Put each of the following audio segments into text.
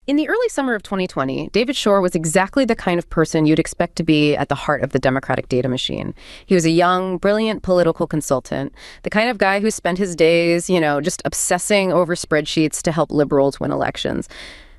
In the early summer of 2020, David Shor was exactly the kind of person you'd expect to be at the heart of the Democratic data machine. He was a young, brilliant political consultant, the kind of guy who spent his days, just obsessing over spreadsheets to help liberals win elections.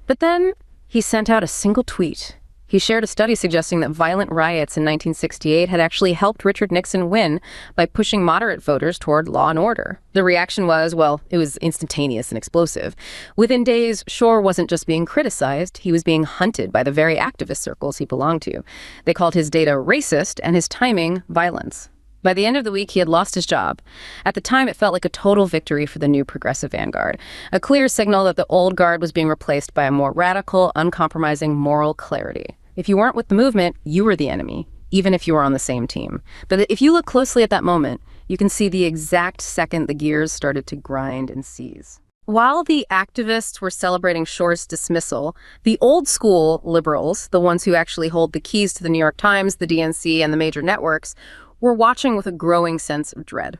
But then he sent out a single tweet. He shared a study suggesting that violent riots in 1968 had actually helped Richard Nixon win by pushing moderate voters toward law and order. The reaction was, well, it was instantaneous and explosive. Within days, Shor wasn't just being criticized, he was being hunted by the very activist circles he belonged to. They called his data racist and his timing violence. By the end of the week, he had lost his job. At the time, it felt like a total victory for the new progressive vanguard, a clear signal that the old guard was being replaced by a more radical, uncompromising moral clarity. If you weren't with the movement, you were the enemy, even if you were on the same team. But if you look closely at that moment, you can see the exact second the gears started to grind and seize. While the activists were celebrating Shor's dismissal, the old school liberals, the ones who actually hold the keys to the New York Times, the DNC, and the major networks, were watching with a growing sense of dread.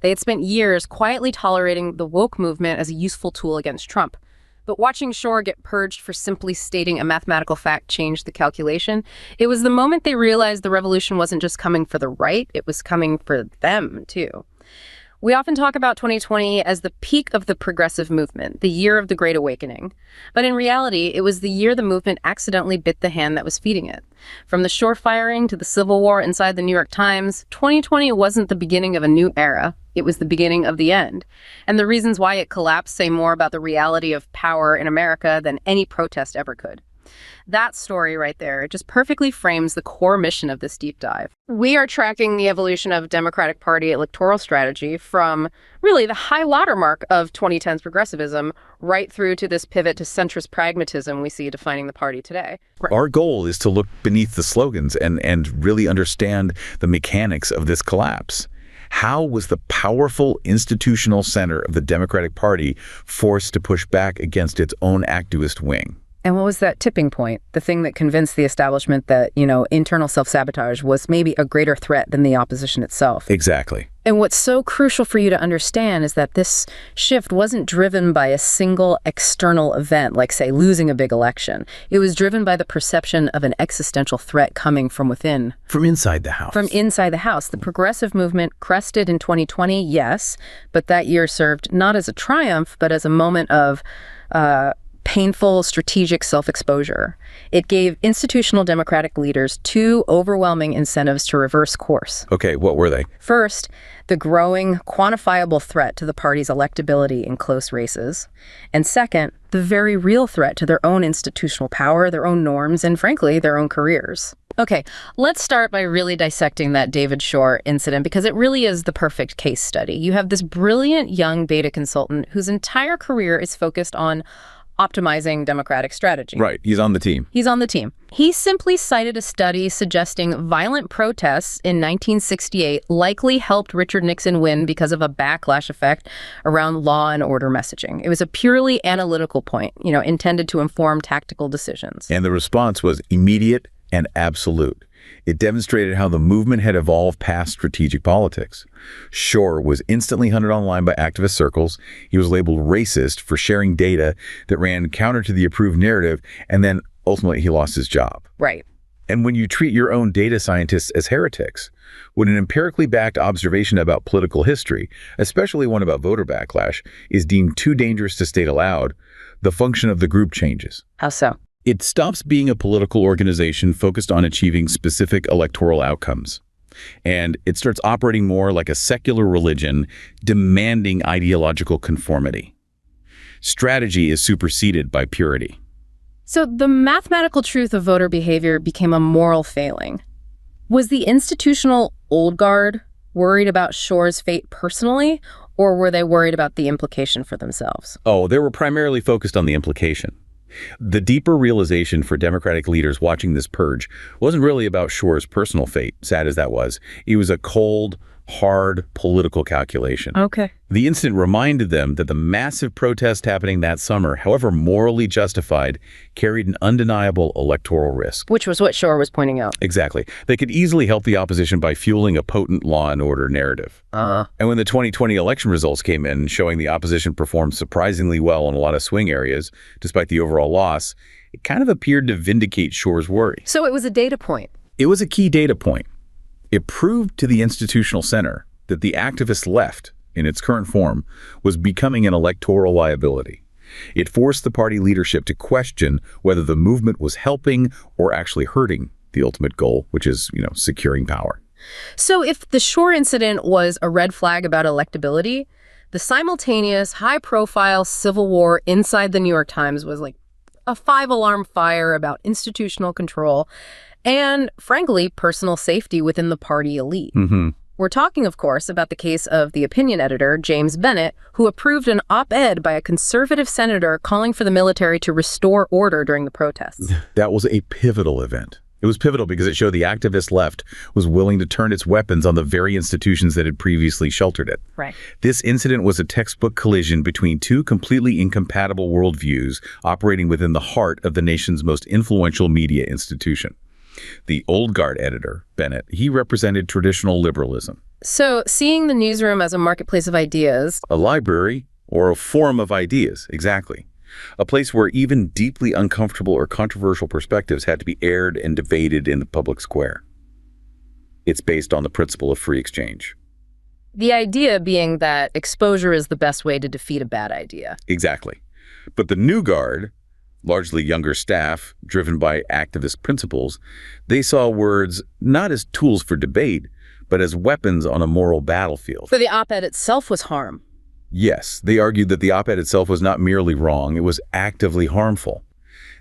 They had spent years quietly tolerating the woke movement as a useful tool against Trump. But watching Shor get purged for simply stating a mathematical fact changed the calculation. It was the moment they realized the revolution wasn't just coming for the right, it was coming for them, too. We often talk about 2020 as the peak of the progressive movement, the year of the Great Awakening. But in reality, it was the year the movement accidentally bit the hand that was feeding it. From the Shor Firing to the Civil War inside the New York Times, 2020 wasn't the beginning of a new era. It was the beginning of the end. And the reasons why it collapsed say more about the reality of power in America than any protest ever could. That story right there just perfectly frames the core mission of this deep dive. We are tracking the evolution of Democratic Party electoral strategy from really the high watermark of 2010's progressivism right through to this pivot to centrist pragmatism we see defining the party today. Our goal is to look beneath the slogans and really understand the mechanics of this collapse. How was the powerful institutional center of the Democratic Party forced to push back against its own activist wing? And what was that tipping point? The thing that convinced the establishment that, internal self-sabotage was maybe a greater threat than the opposition itself. Exactly. And what's so crucial for you to understand is that this shift wasn't driven by a single external event, like, say, losing a big election. It was driven by the perception of an existential threat coming from within. From inside the house. From inside the house. The progressive movement crested in 2020, yes, but that year served not as a triumph, but as a moment of painful strategic self-exposure. It gave institutional Democratic leaders two overwhelming incentives to reverse course. Okay, what were they? First, the growing, quantifiable threat to the party's electability in close races. And second, the very real threat to their own institutional power, their own norms, and frankly, their own careers. Okay, let's start by really dissecting that David Shor incident because it really is the perfect case study. You have this brilliant young beta consultant whose entire career is focused on optimizing Democratic strategy. Right, he's on the team. He's on the team. He simply cited a study suggesting violent protests in 1968 likely helped Richard Nixon win because of a backlash effect around law and order messaging. It was a purely analytical point, intended to inform tactical decisions. And the response was immediate and absolute. It demonstrated how the movement had evolved past strategic politics. Shor was instantly hunted online by activist circles. He was labeled racist for sharing data that ran counter to the approved narrative, and then ultimately he lost his job. Right. And when you treat your own data scientists as heretics, when an empirically backed observation about political history, especially one about voter backlash, is deemed too dangerous to state aloud, the function of the group changes. How so? It stops being a political organization focused on achieving specific electoral outcomes. And it starts operating more like a secular religion demanding ideological conformity. Strategy is superseded by purity. So the mathematical truth of voter behavior became a moral failing. Was the institutional old guard worried about Shor's fate personally, or were they worried about the implication for themselves? Oh, they were primarily focused on the implication. The deeper realization for Democratic leaders watching this purge wasn't really about Shor's personal fate, sad as that was. It was a cold, hard political calculation. Okay. The incident reminded them that the massive protest happening that summer, however morally justified, carried an undeniable electoral risk. Which was what Shor was pointing out. Exactly. They could easily help the opposition by fueling a potent law and order narrative. And when the 2020 election results came in, showing the opposition performed surprisingly well in a lot of swing areas, despite the overall loss, it kind of appeared to vindicate Shor's worry. So it was a data point. It was a key data point. It proved to the institutional center that the activist left, in its current form, was becoming an electoral liability. It forced the party leadership to question whether the movement was helping or actually hurting the ultimate goal, which is, securing power. So if the Shor incident was a red flag about electability, the simultaneous high-profile civil war inside the New York Times was like a 5-alarm fire about institutional control and, frankly, personal safety within the party elite. We're talking, of course, about the case of the opinion editor, James Bennett, who approved an op-ed by a conservative senator calling for the military to restore order during the protests. That was a pivotal event. It was pivotal because it showed the activist left was willing to turn its weapons on the very institutions that had previously sheltered it. Right. This incident was a textbook collision between two completely incompatible worldviews operating within the heart of the nation's most influential media institution. The old guard editor, Bennett, he represented traditional liberalism. So seeing the newsroom as a marketplace of ideas. A library or a forum of ideas, exactly. A place where even deeply uncomfortable or controversial perspectives had to be aired and debated in the public square. It's based on the principle of free exchange. The idea being that exposure is the best way to defeat a bad idea. Exactly. But the new guard, largely younger staff, driven by activist principles, they saw words not as tools for debate, but as weapons on a moral battlefield. So the op-ed itself was harm. Yes, they argued that the op-ed itself was not merely wrong, it was actively harmful.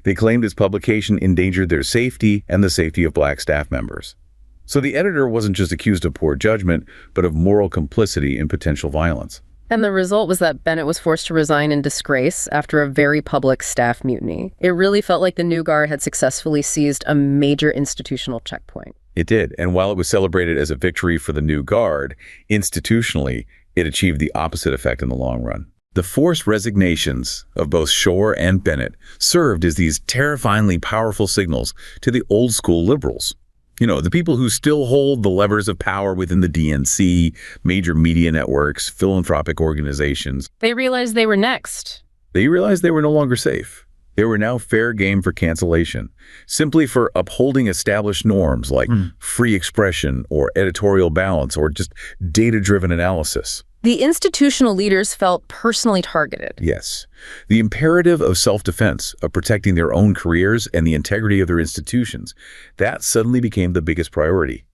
They claimed its publication endangered their safety and the safety of Black staff members. So the editor wasn't just accused of poor judgment, but of moral complicity in potential violence. And the result was that Bennett was forced to resign in disgrace after a very public staff mutiny. It really felt like the new guard had successfully seized a major institutional checkpoint. It did, and while it was celebrated as a victory for the new guard, institutionally, it achieved the opposite effect in the long run. The forced resignations of both Shor and Bennett served as these terrifyingly powerful signals to the old-school liberals. The people who still hold the levers of power within the DNC, major media networks, philanthropic organizations. They realized they were next. They realized they were no longer safe. They were now fair game for cancellation, simply for upholding established norms like free expression or editorial balance or just data-driven analysis. The institutional leaders felt personally targeted. Yes. The imperative of self-defense, of protecting their own careers and the integrity of their institutions, that suddenly became the biggest priority.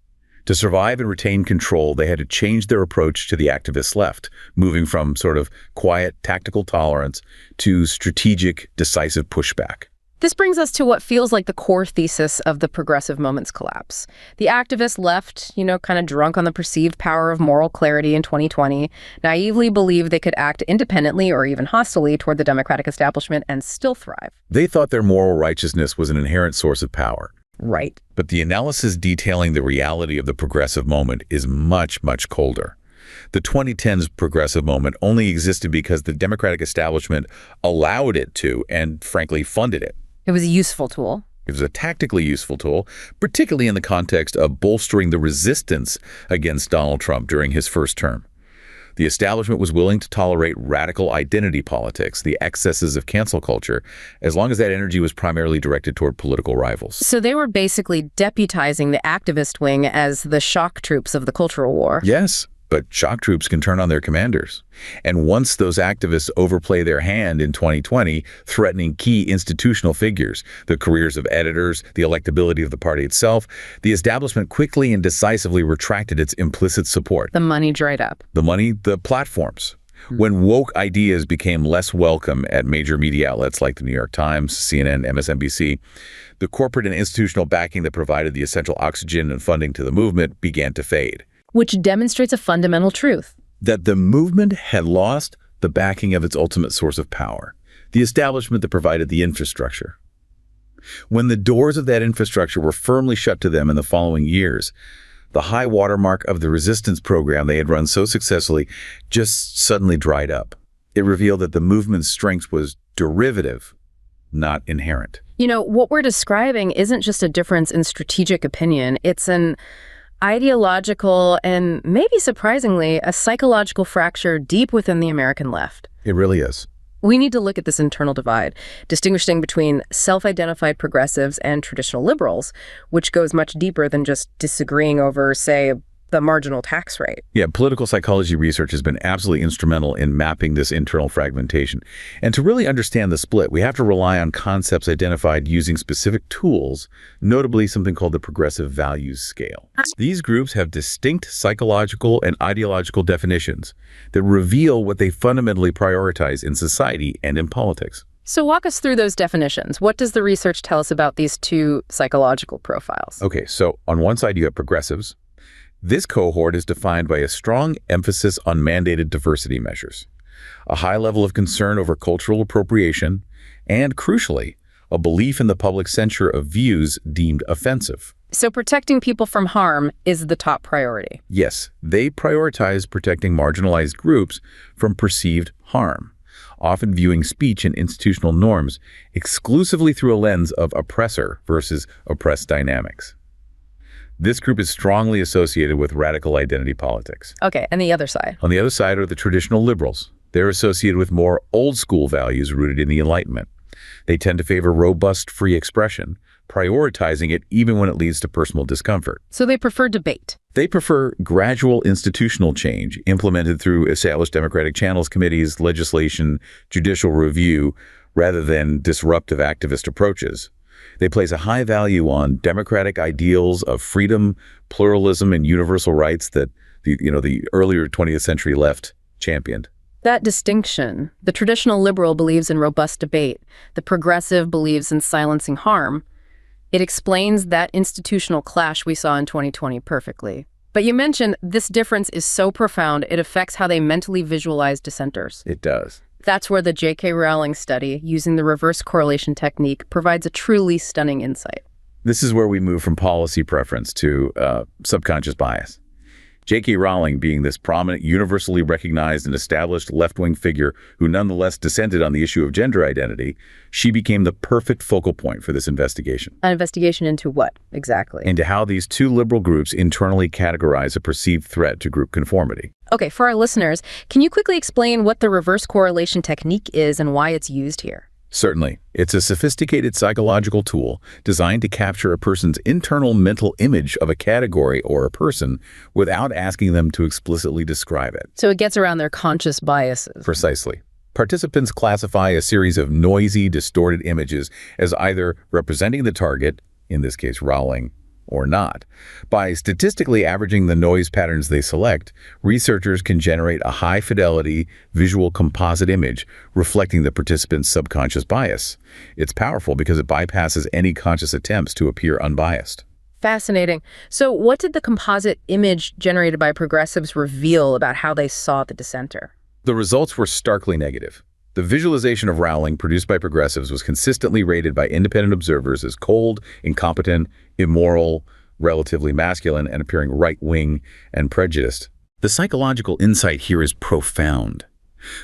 To survive and retain control, they had to change their approach to the activists left, moving from sort of quiet, tactical tolerance to strategic, decisive pushback. This brings us to what feels like the core thesis of the progressive movement's collapse. The activists left, kind of drunk on the perceived power of moral clarity in 2020, naively believed they could act independently or even hostilely toward the Democratic establishment and still thrive. They thought their moral righteousness was an inherent source of power. Right. But the analysis detailing the reality of the progressive moment is much, much colder. The 2010s progressive moment only existed because the Democratic establishment allowed it to and, frankly, funded it. It was a useful tool. It was a tactically useful tool, particularly in the context of bolstering the resistance against Donald Trump during his first term. The establishment was willing to tolerate radical identity politics, the excesses of cancel culture, as long as that energy was primarily directed toward political rivals. So they were basically deputizing the activist wing as the shock troops of the cultural war. Yes. But shock troops can turn on their commanders. And once those activists overplay their hand in 2020, threatening key institutional figures, the careers of editors, the electability of the party itself, the establishment quickly and decisively retracted its implicit support. The money dried up. The money, the platforms. When woke ideas became less welcome at major media outlets like the New York Times, CNN, MSNBC, the corporate and institutional backing that provided the essential oxygen and funding to the movement began to fade. Which demonstrates a fundamental truth. That the movement had lost the backing of its ultimate source of power, the establishment that provided the infrastructure. When the doors of that infrastructure were firmly shut to them in the following years, The high watermark of the resistance program they had run so successfully just suddenly dried up. It revealed that the movement's strength was derivative, not inherent. You know, what we're describing isn't just a difference in strategic opinion. It's an ideological and maybe surprisingly a psychological fracture deep within the American left. It really is. We need to look at this internal divide, distinguishing between self-identified progressives and traditional liberals, which goes much deeper than just disagreeing over, say, the marginal tax rate. Yeah, political psychology research has been absolutely instrumental in mapping this internal fragmentation. And to really understand the split, we have to rely on concepts identified using specific tools, notably something called the progressive values scale. These groups have distinct psychological and ideological definitions that reveal what they fundamentally prioritize in society and in politics. So walk us through those definitions. What does the research tell us about these two psychological profiles? Okay, so on one side you have progressives. This cohort is defined by a strong emphasis on mandated diversity measures, a high level of concern over cultural appropriation, and, crucially, a belief in the public censure of views deemed offensive. So protecting people from harm is the top priority. Yes, they prioritize protecting marginalized groups from perceived harm, often viewing speech and institutional norms exclusively through a lens of oppressor versus oppressed dynamics. This group is strongly associated with radical identity politics. Okay, and the other side? On the other side are the traditional liberals. They're associated with more old-school values rooted in the Enlightenment. They tend to favor robust free expression, prioritizing it even when it leads to personal discomfort. So they prefer debate. They prefer gradual institutional change implemented through established democratic channels committees, legislation, judicial review, rather than disruptive activist approaches. They place a high value on democratic ideals of freedom, pluralism, and universal rights that the earlier 20th century left championed. That distinction, the traditional liberal believes in robust debate, the progressive believes in silencing harm, it explains that institutional clash we saw in 2020 perfectly. But you mentioned this difference is so profound, it affects how they mentally visualize dissenters. It does. That's where the J.K. Rowling study, using the reverse correlation technique, provides a truly stunning insight. This is where we move from policy preference to subconscious bias. J.K. Rowling, being this prominent, universally recognized and established left-wing figure who nonetheless dissented on the issue of gender identity, she became the perfect focal point for this investigation. An investigation into what, exactly? Into how these two liberal groups internally categorize a perceived threat to group conformity. Okay, for our listeners, can you quickly explain what the reverse correlation technique is and why it's used here? Certainly. It's a sophisticated psychological tool designed to capture a person's internal mental image of a category or a person without asking them to explicitly describe it. So it gets around their conscious biases. Precisely. Participants classify a series of noisy, distorted images as either representing the target, in this case Rowling, or not. By statistically averaging the noise patterns they select, researchers can generate a high-fidelity visual composite image reflecting the participant's subconscious bias. It's powerful because it bypasses any conscious attempts to appear unbiased. Fascinating. So what did the composite image generated by progressives reveal about how they saw the dissenter? The results were starkly negative. The visualization of Rowling produced by progressives was consistently rated by independent observers as cold, incompetent, immoral, relatively masculine, and appearing right-wing and prejudiced. The psychological insight here is profound.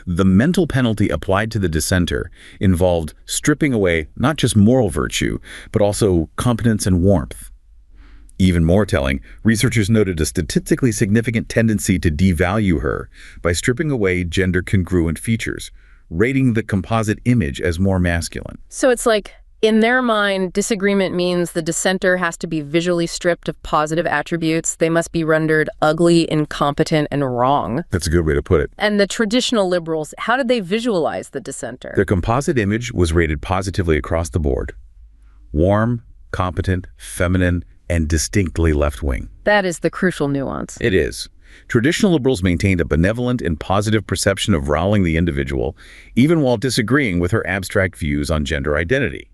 The mental penalty applied to the dissenter involved stripping away not just moral virtue, but also competence and warmth. Even more telling, researchers noted a statistically significant tendency to devalue her by stripping away gender-congruent features, rating the composite image as more masculine. So it's like, in their mind, disagreement means the dissenter has to be visually stripped of positive attributes. They must be rendered ugly, incompetent, and wrong. That's a good way to put it. And the traditional liberals, how did they visualize the dissenter? Their composite image was rated positively across the board. Warm, competent, feminine, and distinctly left-wing. That is the crucial nuance. It is. Traditional liberals maintained a benevolent and positive perception of Rowling the individual, even while disagreeing with her abstract views on gender identity.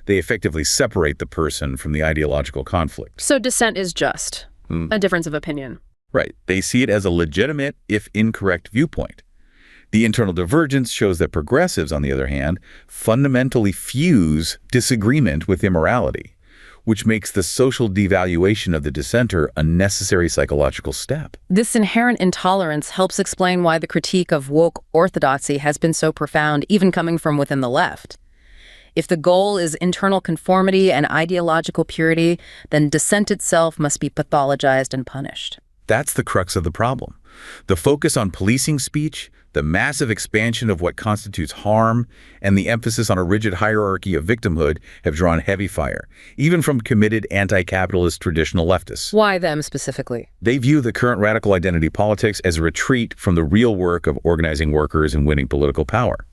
They effectively separate the person from the ideological conflict. So dissent is just a difference of opinion. Right. They see it as a legitimate, if incorrect, viewpoint. The internal divergence shows that progressives, on the other hand, fundamentally fuse disagreement with immorality. which makes the social devaluation of the dissenter a necessary psychological step. This inherent intolerance helps explain why the critique of woke orthodoxy has been so profound, even coming from within the left. If the goal is internal conformity and ideological purity, then dissent itself must be pathologized and punished. That's the crux of the problem. The focus on policing speech, the massive expansion of what constitutes harm, and the emphasis on a rigid hierarchy of victimhood have drawn heavy fire, even from committed anti-capitalist traditional leftists. Why them specifically? They view the current radical identity politics as a retreat from the real work of organizing workers and winning political power.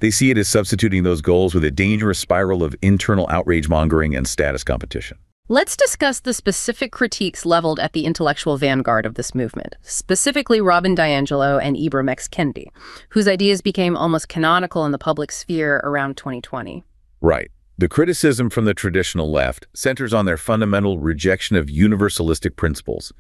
They see it as substituting those goals with a dangerous spiral of internal outrage mongering and status competition. Let's discuss the specific critiques leveled at the intellectual vanguard of this movement, specifically Robin DiAngelo and Ibram X. Kendi, whose ideas became almost canonical in the public sphere around 2020. Right. The criticism from the traditional left centers on their fundamental rejection of universalistic principles,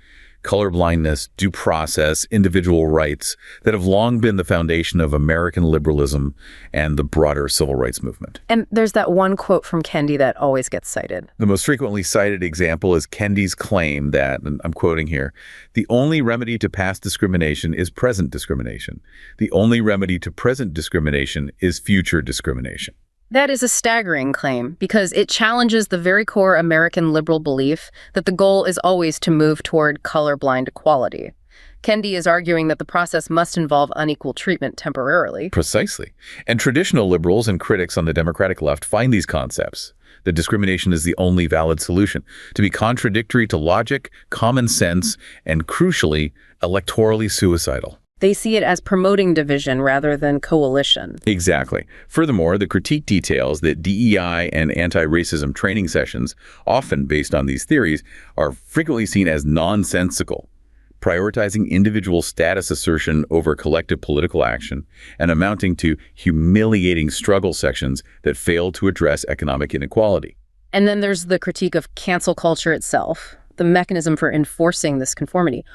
colorblindness, due process, individual rights that have long been the foundation of American liberalism and the broader civil rights movement. And there's that one quote from Kendi that always gets cited. The most frequently cited example is Kendi's claim that, and I'm quoting here, "The only remedy to past discrimination is present discrimination. The only remedy to present discrimination is future discrimination." That is a staggering claim because it challenges the very core American liberal belief that the goal is always to move toward colorblind equality. Kendi is arguing that the process must involve unequal treatment temporarily. Precisely. And traditional liberals and critics on the Democratic left find these concepts, that discrimination is the only valid solution, to be contradictory to logic, common sense, and crucially, electorally suicidal. They see it as promoting division rather than coalition. Exactly. Furthermore, the critique details that DEI and anti-racism training sessions, often based on these theories, are frequently seen as nonsensical, prioritizing individual status assertion over collective political action and amounting to humiliating struggle sections that fail to address economic inequality. And then there's the critique of cancel culture itself, the mechanism for enforcing this conformity.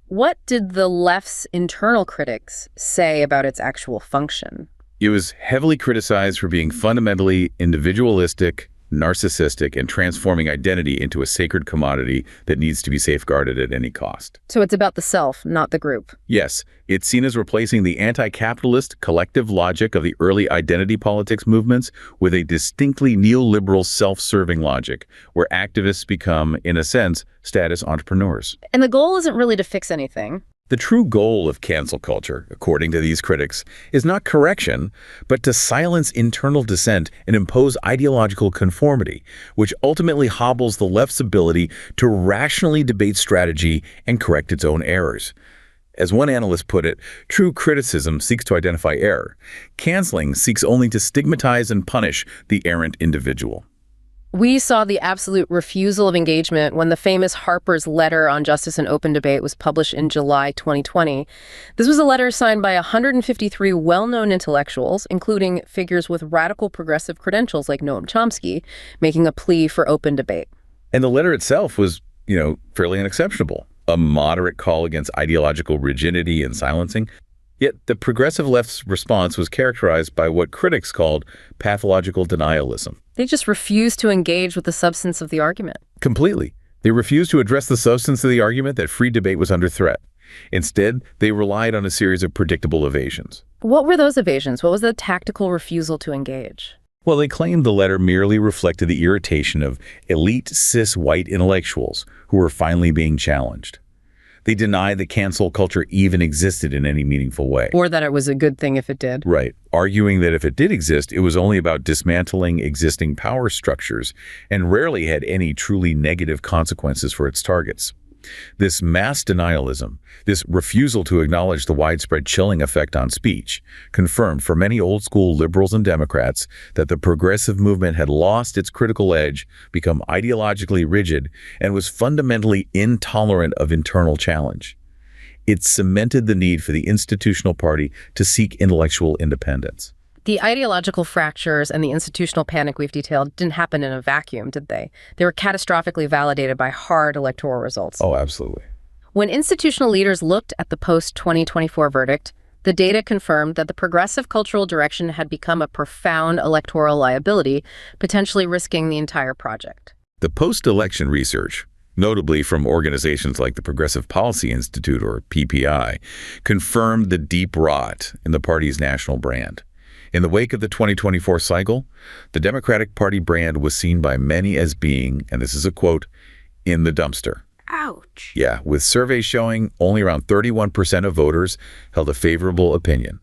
What did the left's internal critics say about its actual function? It was heavily criticized for being fundamentally individualistic, narcissistic, and transforming identity into a sacred commodity that needs to be safeguarded at any cost. So it's about the self, not the group. Yes, it's seen as replacing the anti-capitalist collective logic of the early identity politics movements with a distinctly neoliberal self-serving logic, where activists become, in a sense, status entrepreneurs. And the goal isn't really to fix anything. The true goal of cancel culture, according to these critics, is not correction, but to silence internal dissent and impose ideological conformity, which ultimately hobbles the left's ability to rationally debate strategy and correct its own errors. As one analyst put it, true criticism seeks to identify error. Canceling seeks only to stigmatize and punish the errant individual. We saw the absolute refusal of engagement when the famous Harper's Letter on Justice and Open Debate was published in July 2020. This was a letter signed by 153 well-known intellectuals, including figures with radical progressive credentials like Noam Chomsky, making a plea for open debate. And the letter itself was, fairly unexceptionable. A moderate call against ideological rigidity and silencing. Yet the progressive left's response was characterized by what critics called pathological denialism. They just refused to engage with the substance of the argument. Completely. They refused to address the substance of the argument that free debate was under threat. Instead, they relied on a series of predictable evasions. What were those evasions? What was the tactical refusal to engage? Well, they claimed the letter merely reflected the irritation of elite cis-white intellectuals who were finally being challenged. They denied that cancel culture even existed in any meaningful way. Or that it was a good thing if it did. Right. Arguing that if it did exist, it was only about dismantling existing power structures and rarely had any truly negative consequences for its targets. This mass denialism, this refusal to acknowledge the widespread chilling effect on speech, confirmed for many old-school liberals and Democrats that the progressive movement had lost its critical edge, become ideologically rigid, and was fundamentally intolerant of internal challenge. It cemented the need for the institutional party to seek intellectual independence. The ideological fractures and the institutional panic we've detailed didn't happen in a vacuum, did they? They were catastrophically validated by hard electoral results. Oh, absolutely. When institutional leaders looked at the post-2024 verdict, the data confirmed that the progressive cultural direction had become a profound electoral liability, potentially risking the entire project. The post-election research, notably from organizations like the Progressive Policy Institute, or PPI, confirmed the deep rot in the party's national brand. In the wake of the 2024 cycle, the Democratic Party brand was seen by many as being, and this is a quote, in the dumpster. Ouch. Yeah, with surveys showing only around 31% of voters held a favorable opinion.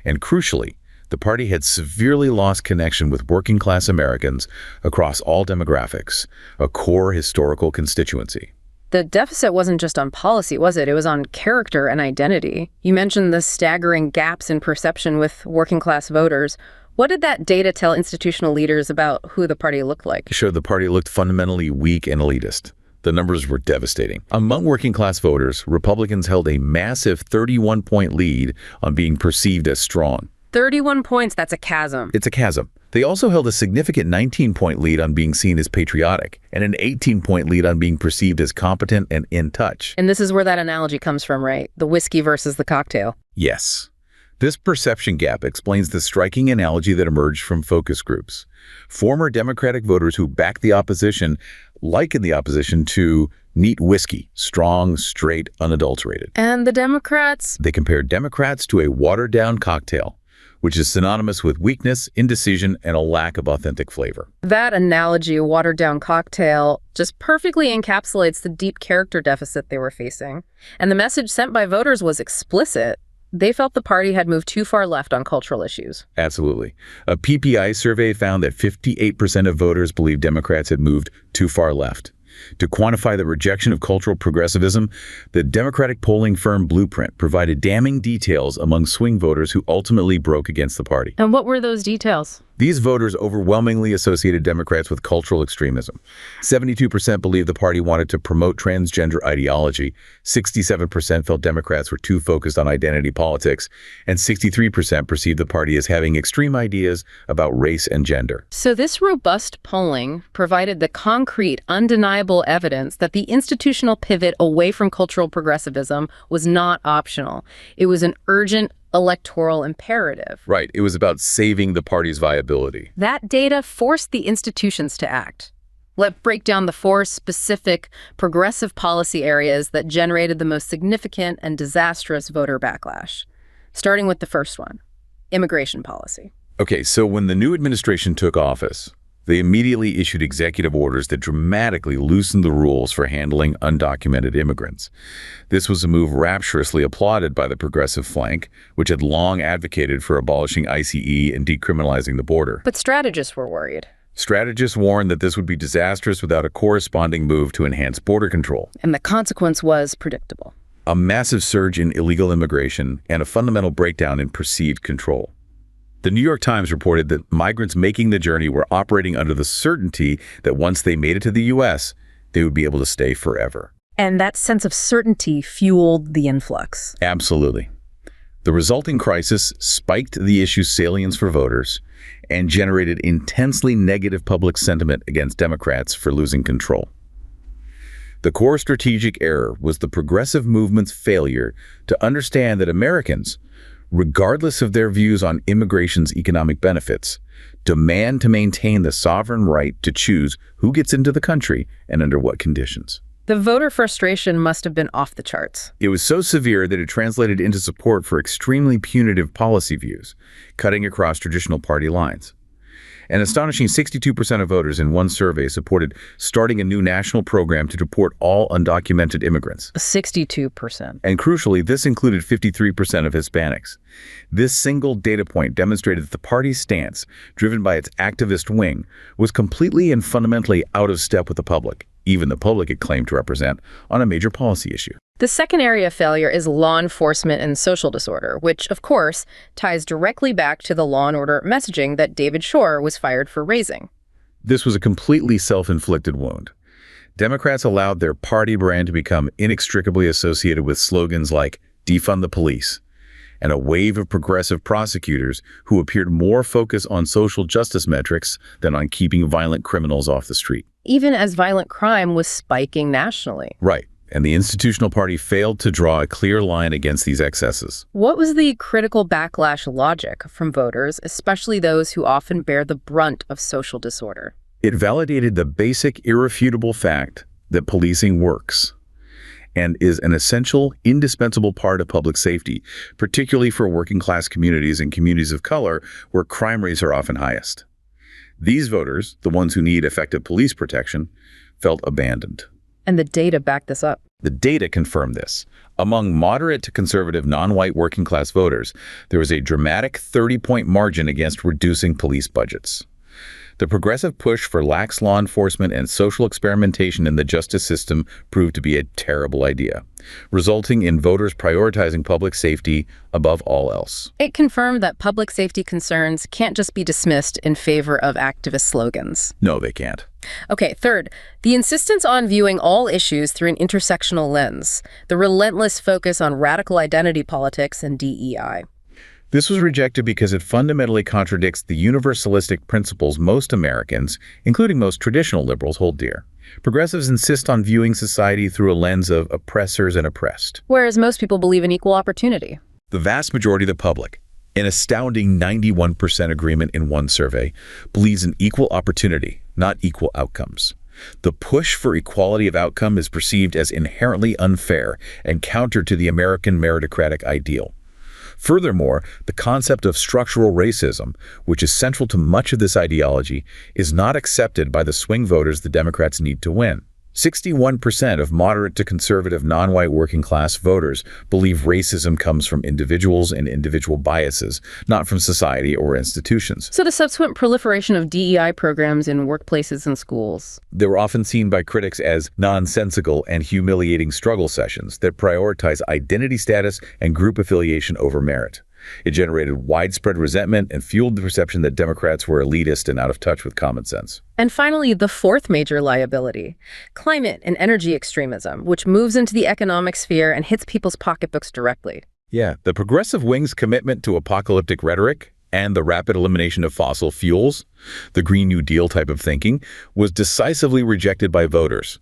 And crucially, the party had severely lost connection with working-class Americans across all demographics, a core historical constituency. The deficit wasn't just on policy, was it? It was on character and identity. You mentioned the staggering gaps in perception with working-class voters. What did that data tell institutional leaders about who the party looked like? It showed the party looked fundamentally weak and elitist. The numbers were devastating. Among working-class voters, Republicans held a massive 31-point lead on being perceived as strong. 31 points, that's a chasm. It's a chasm. They also held a significant 19-point lead on being seen as patriotic, and an 18-point lead on being perceived as competent and in touch. And this is where that analogy comes from, right? The whiskey versus the cocktail. Yes. This perception gap explains the striking analogy that emerged from focus groups. Former Democratic voters who backed the opposition likened the opposition to neat whiskey, strong, straight, unadulterated. And the Democrats? They compared Democrats to a watered-down cocktail, which is synonymous with weakness, indecision, and a lack of authentic flavor. That analogy, a watered-down cocktail, just perfectly encapsulates the deep character deficit they were facing. And the message sent by voters was explicit. They felt the party had moved too far left on cultural issues. Absolutely. A PPI survey found that 58% of voters believed Democrats had moved too far left. To quantify the rejection of cultural progressivism, the Democratic polling firm Blueprint provided damning details among swing voters who ultimately broke against the party. And what were those details? These voters overwhelmingly associated Democrats with cultural extremism. 72% believed the party wanted to promote transgender ideology, 67% felt Democrats were too focused on identity politics, and 63% perceived the party as having extreme ideas about race and gender. So this robust polling provided the concrete, undeniable evidence that the institutional pivot away from cultural progressivism was not optional. It was an urgent electoral imperative. Right. It was about saving the party's viability. That data forced the institutions to act. Let's break down the 4 specific progressive policy areas that generated the most significant and disastrous voter backlash. Starting with the first one, immigration policy. Okay, so when the new administration took office, they immediately issued executive orders that dramatically loosened the rules for handling undocumented immigrants. This was a move rapturously applauded by the progressive flank, which had long advocated for abolishing ICE and decriminalizing the border. But strategists were worried. Strategists warned that this would be disastrous without a corresponding move to enhance border control. And the consequence was predictable. A massive surge in illegal immigration and a fundamental breakdown in perceived control. The New York Times reported that migrants making the journey were operating under the certainty that once they made it to the U.S., they would be able to stay forever. And that sense of certainty fueled the influx. Absolutely. The resulting crisis spiked the issue's salience for voters and generated intensely negative public sentiment against Democrats for losing control. The core strategic error was the progressive movement's failure to understand that Americans, regardless of their views on immigration's economic benefits, demand to maintain the sovereign right to choose who gets into the country and under what conditions. The voter frustration must have been off the charts. It was so severe that it translated into support for extremely punitive policy views, cutting across traditional party lines. An astonishing 62% of voters in one survey supported starting a new national program to deport all undocumented immigrants. 62%. And crucially, this included 53% of Hispanics. This single data point demonstrated that the party's stance, driven by its activist wing, was completely and fundamentally out of step with the public, even the public it claimed to represent, on a major policy issue. The second area of failure is law enforcement and social disorder, which, of course, ties directly back to the law and order messaging that David Shor was fired for raising. This was a completely self-inflicted wound. Democrats allowed their party brand to become inextricably associated with slogans like defund the police, and a wave of progressive prosecutors who appeared more focused on social justice metrics than on keeping violent criminals off the street. Even as violent crime was spiking nationally. Right. And the institutional party failed to draw a clear line against these excesses. What was the critical backlash logic from voters, especially those who often bear the brunt of social disorder? It validated the basic, irrefutable fact that policing works and is an essential, indispensable part of public safety, particularly for working-class communities and communities of color where crime rates are often highest. These voters, the ones who need effective police protection, felt abandoned. And the data backed this up. The data confirmed this. Among moderate to conservative non-white working-class voters, there was a dramatic 30-point margin against reducing police budgets. The progressive push for lax law enforcement and social experimentation in the justice system proved to be a terrible idea, resulting in voters prioritizing public safety above all else. It confirmed that public safety concerns can't just be dismissed in favor of activist slogans. No, they can't. Okay, third, the insistence on viewing all issues through an intersectional lens, the relentless focus on radical identity politics and DEI. This was rejected because it fundamentally contradicts the universalistic principles most Americans, including most traditional liberals, hold dear. Progressives insist on viewing society through a lens of oppressors and oppressed. Whereas most people believe in equal opportunity. The vast majority of the public, an astounding 91% agreement in one survey, believes in equal opportunity, not equal outcomes. The push for equality of outcome is perceived as inherently unfair and counter to the American meritocratic ideal. Furthermore, the concept of structural racism, which is central to much of this ideology, is not accepted by the swing voters the Democrats need to win. 61% of moderate to conservative non-white working-class voters believe racism comes from individuals and individual biases, not from society or institutions. So the subsequent proliferation of DEI programs in workplaces and schools. They were often seen by critics as nonsensical and humiliating struggle sessions that prioritize identity status and group affiliation over merit. It generated widespread resentment and fueled the perception that Democrats were elitist and out of touch with common sense. And finally, the fourth major liability, climate and energy extremism, which moves into the economic sphere and hits people's pocketbooks directly. Yeah, the progressive wing's commitment to apocalyptic rhetoric and the rapid elimination of fossil fuels, the Green New Deal type of thinking, was decisively rejected by voters.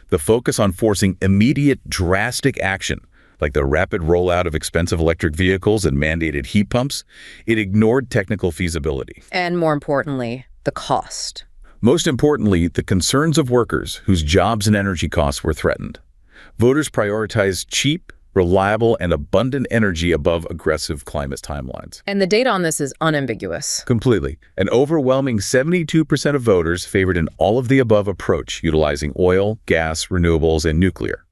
The focus on forcing immediate, drastic action, like the rapid rollout of expensive electric vehicles and mandated heat pumps, it ignored technical feasibility. And more importantly, the cost. Most importantly, the concerns of workers whose jobs and energy costs were threatened. Voters prioritized cheap, reliable, and abundant energy above aggressive climate timelines. And the data on this is unambiguous. Completely. An overwhelming 72% of voters favored an all-of-the-above approach utilizing oil, gas, renewables, and nuclear.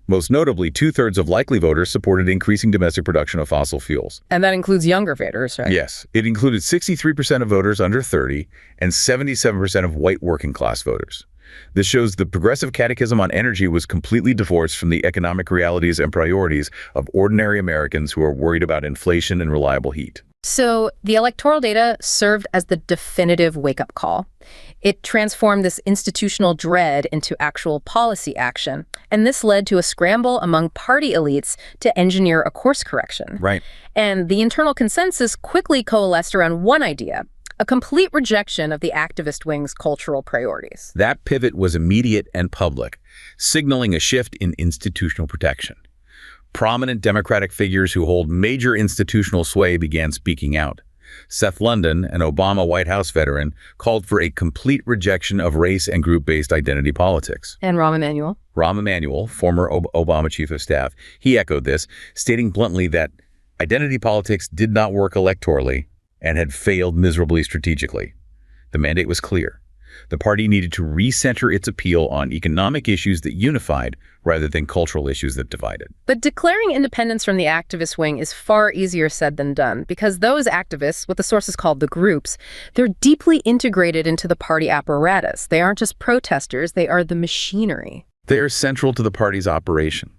Most notably, 2/3 of likely voters supported increasing domestic production of fossil fuels. And that includes younger voters, right? Yes. It included 63% of voters under 30 and 77% of white working-class voters. This shows the progressive catechism on energy was completely divorced from the economic realities and priorities of ordinary Americans who are worried about inflation and reliable heat. So the electoral data served as the definitive wake-up call. It transformed this institutional dread into actual policy action, and this led to a scramble among party elites to engineer a course correction. Right. And the internal consensus quickly coalesced around one idea, a complete rejection of the activist wing's cultural priorities. That pivot was immediate and public, signaling a shift in institutional protection. Prominent Democratic figures who hold major institutional sway began speaking out. Seth London, an Obama White House veteran, called for a complete rejection of race and group-based identity politics. And Rahm Emanuel? Rahm Emanuel, former Obama chief of staff, he echoed this, stating bluntly that identity politics did not work electorally and had failed miserably strategically. The mandate was clear. The party needed to recenter its appeal on economic issues that unified rather than cultural issues that divided. But declaring independence from the activist wing is far easier said than done, because those activists, what the sources called the groups, they're deeply integrated into the party apparatus. They aren't just protesters, they are the machinery. They are central to the party's operation.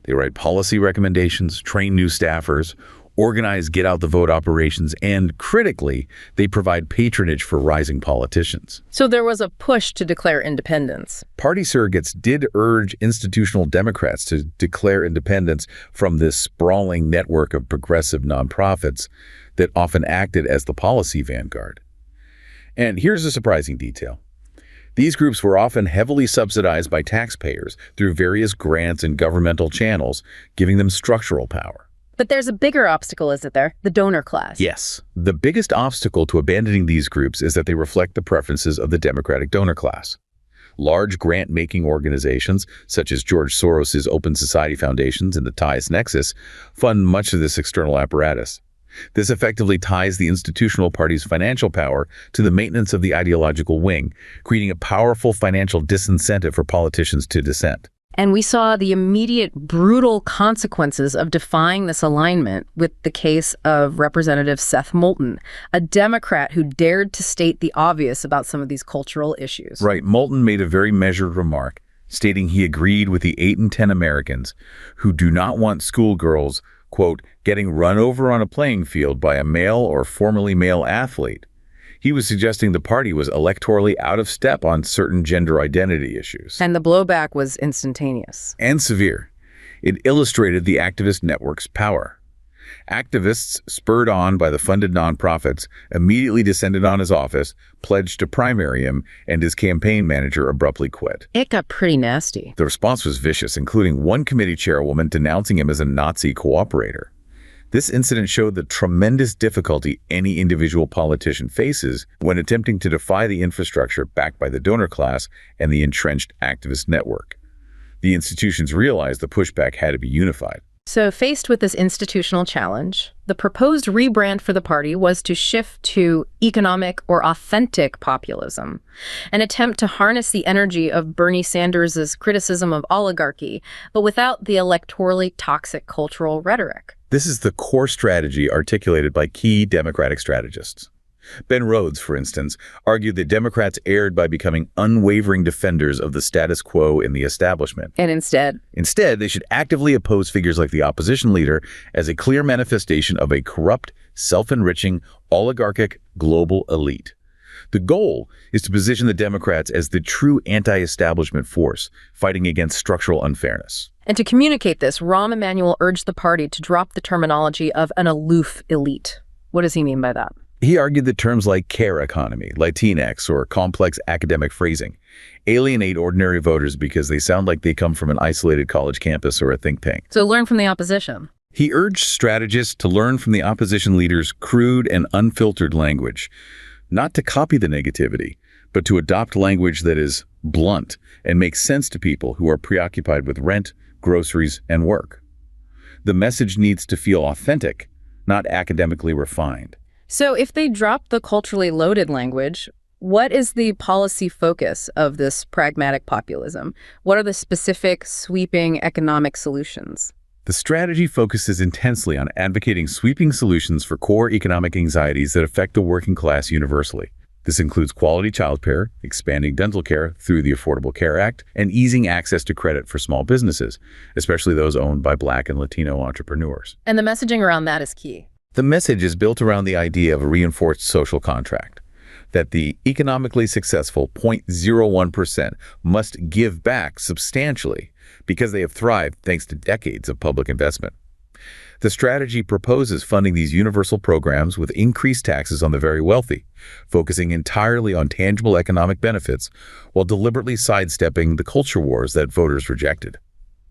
They write policy recommendations, train new staffers, organize get-out-the-vote operations, and, critically, they provide patronage for rising politicians. So there was a push to declare independence. Party surrogates did urge institutional Democrats to declare independence from this sprawling network of progressive nonprofits that often acted as the policy vanguard. And here's a surprising detail. These groups were often heavily subsidized by taxpayers through various grants and governmental channels, giving them structural power. But there's a bigger obstacle, isn't there? The donor class. Yes. The biggest obstacle to abandoning these groups is that they reflect the preferences of the Democratic donor class. Large grant-making organizations, such as George Soros's Open Society Foundations and the Tides Nexus, fund much of this external apparatus. This effectively ties the institutional party's financial power to the maintenance of the ideological wing, creating a powerful financial disincentive for politicians to dissent. And we saw the immediate brutal consequences of defying this alignment with the case of Representative Seth Moulton, a Democrat who dared to state the obvious about some of these cultural issues. Right. Moulton made a very measured remark, stating he agreed with the 8 in 10 Americans who do not want schoolgirls, quote, getting run over on a playing field by a male or formerly male athlete. He was suggesting the party was electorally out of step on certain gender identity issues. And the blowback was instantaneous. And severe. It illustrated the activist network's power. Activists, spurred on by the funded nonprofits, immediately descended on his office, pledged to primary him, and his campaign manager abruptly quit. It got pretty nasty. The response was vicious, including one committee chairwoman denouncing him as a Nazi cooperator. This incident showed the tremendous difficulty any individual politician faces when attempting to defy the infrastructure backed by the donor class and the entrenched activist network. The institutions realized the pushback had to be unified. So faced with this institutional challenge, the proposed rebrand for the party was to shift to economic or authentic populism, an attempt to harness the energy of Bernie Sanders' criticism of oligarchy, but without the electorally toxic cultural rhetoric. This is the core strategy articulated by key Democratic strategists. Ben Rhodes, for instance, argued that Democrats erred by becoming unwavering defenders of the status quo in the establishment. And instead, they should actively oppose figures like the opposition leader as a clear manifestation of a corrupt, self-enriching, oligarchic global elite. The goal is to position the Democrats as the true anti-establishment force, fighting against structural unfairness. And to communicate this, Rahm Emanuel urged the party to drop the terminology of an aloof elite. What does he mean by that? He argued that terms like care economy, Latinx, or complex academic phrasing alienate ordinary voters because they sound like they come from an isolated college campus or a think tank. So learn from the opposition. He urged strategists to learn from the opposition leaders' crude and unfiltered language, not to copy the negativity, but to adopt language that is blunt and makes sense to people who are preoccupied with rent, groceries, and work. The message needs to feel authentic, not academically refined. So if they drop the culturally loaded language, what is the policy focus of this pragmatic populism? What are the specific, sweeping economic solutions? The strategy focuses intensely on advocating sweeping solutions for core economic anxieties that affect the working class universally. This includes quality childcare, expanding dental care through the Affordable Care Act, and easing access to credit for small businesses, especially those owned by Black and Latino entrepreneurs. And the messaging around that is key. The message is built around the idea of a reinforced social contract, that the economically successful 0.01% must give back substantially because they have thrived thanks to decades of public investment. The strategy proposes funding these universal programs with increased taxes on the very wealthy, focusing entirely on tangible economic benefits while deliberately sidestepping the culture wars that voters rejected.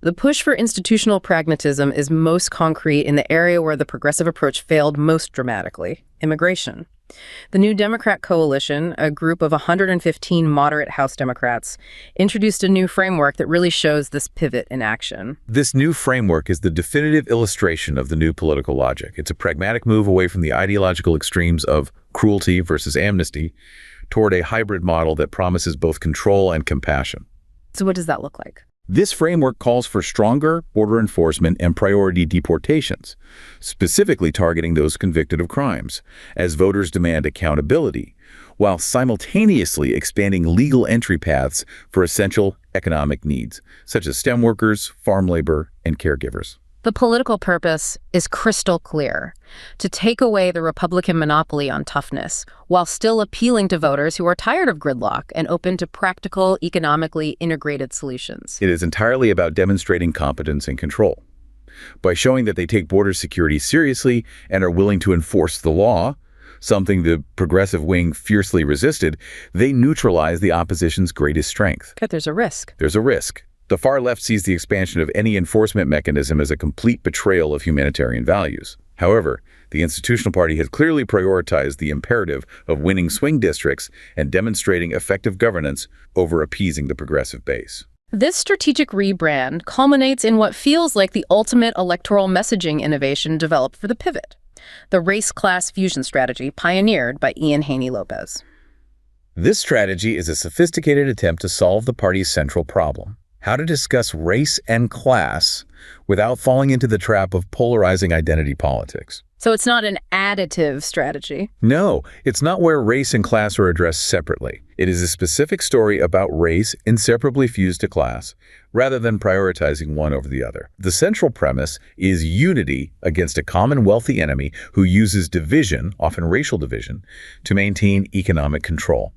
The push for institutional pragmatism is most concrete in the area where the progressive approach failed most dramatically: immigration. The New Democrat Coalition, a group of 115 moderate House Democrats, introduced a new framework that really shows this pivot in action. This new framework is the definitive illustration of the new political logic. It's a pragmatic move away from the ideological extremes of cruelty versus amnesty toward a hybrid model that promises both control and compassion. So what does that look like? This framework calls for stronger border enforcement and priority deportations, specifically targeting those convicted of crimes, as voters demand accountability, while simultaneously expanding legal entry paths for essential economic needs, such as STEM workers, farm labor, and caregivers. The political purpose is crystal clear: to take away the Republican monopoly on toughness, while still appealing to voters who are tired of gridlock and open to practical, economically integrated solutions. It is entirely about demonstrating competence and control. By showing that they take border security seriously and are willing to enforce the law, something the progressive wing fiercely resisted, they neutralize the opposition's greatest strength. But there's a risk. There's a risk. The far left sees the expansion of any enforcement mechanism as a complete betrayal of humanitarian values. However, the institutional party has clearly prioritized the imperative of winning swing districts and demonstrating effective governance over appeasing the progressive base. This strategic rebrand culminates in what feels like the ultimate electoral messaging innovation developed for the pivot, the race-class fusion strategy pioneered by Ian Haney-Lopez. This strategy is a sophisticated attempt to solve the party's central problem: how to discuss race and class without falling into the trap of polarizing identity politics. So it's not an additive strategy. No, it's not where race and class are addressed separately. It is a specific story about race inseparably fused to class, rather than prioritizing one over the other. The central premise is unity against a common wealthy enemy who uses division, often racial division, to maintain economic control.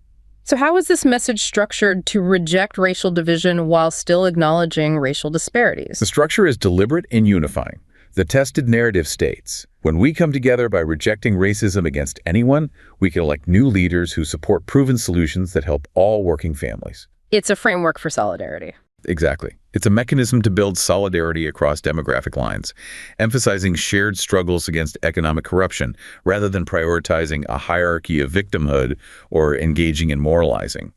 So how is this message structured to reject racial division while still acknowledging racial disparities? The structure is deliberate and unifying. The tested narrative states, when we come together by rejecting racism against anyone, we can elect new leaders who support proven solutions that help all working families. It's a framework for solidarity. Exactly. It's a mechanism to build solidarity across demographic lines, emphasizing shared struggles against economic corruption rather than prioritizing a hierarchy of victimhood or engaging in moralizing.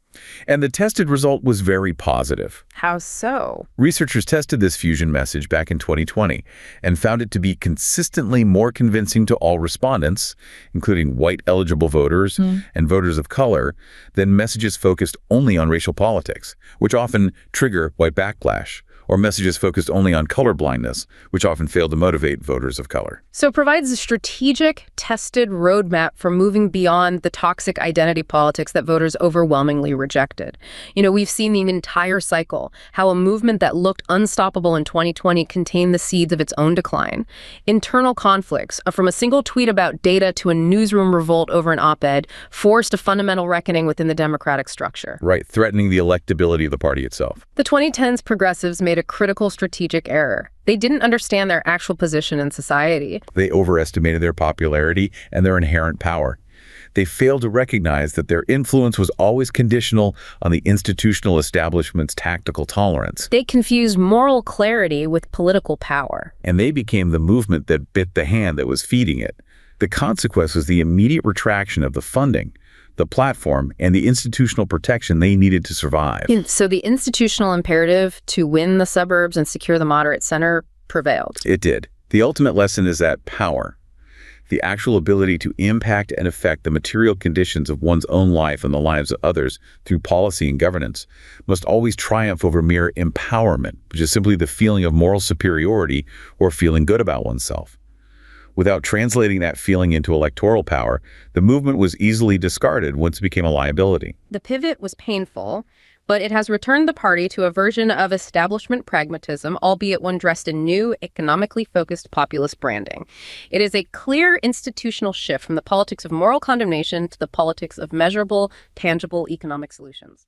And the tested result was very positive. How so? Researchers tested this fusion message back in 2020 and found it to be consistently more convincing to all respondents, including white eligible voters and voters of color, than messages focused only on racial politics, which often trigger white backlash, or messages focused only on colorblindness, which often fail to motivate voters of color. So it provides a strategic, tested roadmap for moving beyond the toxic identity politics that voters overwhelmingly rejected. You know, we've seen the entire cycle, how a movement that looked unstoppable in 2020 contained the seeds of its own decline. Internal conflicts, from a single tweet about data to a newsroom revolt over an op-ed, forced a fundamental reckoning within the democratic structure. Right, threatening the electability of the party itself. The 2010s progressives made a critical strategic error. They didn't understand their actual position in society. They overestimated their popularity and their inherent power. They failed to recognize that their influence was always conditional on the institutional establishment's tactical tolerance. They confused moral clarity with political power. And they became the movement that bit the hand that was feeding it. The consequence was the immediate retraction of the funding, the platform, and the institutional protection they needed to survive. So the institutional imperative to win the suburbs and secure the moderate center prevailed. It did. The ultimate lesson is that power, the actual ability to impact and affect the material conditions of one's own life and the lives of others through policy and governance, must always triumph over mere empowerment, which is simply the feeling of moral superiority or feeling good about oneself. Without translating that feeling into electoral power, the movement was easily discarded once it became a liability. The pivot was painful, but it has returned the party to a version of establishment pragmatism, albeit one dressed in new, economically focused populist branding. It is a clear institutional shift from the politics of moral condemnation to the politics of measurable, tangible economic solutions.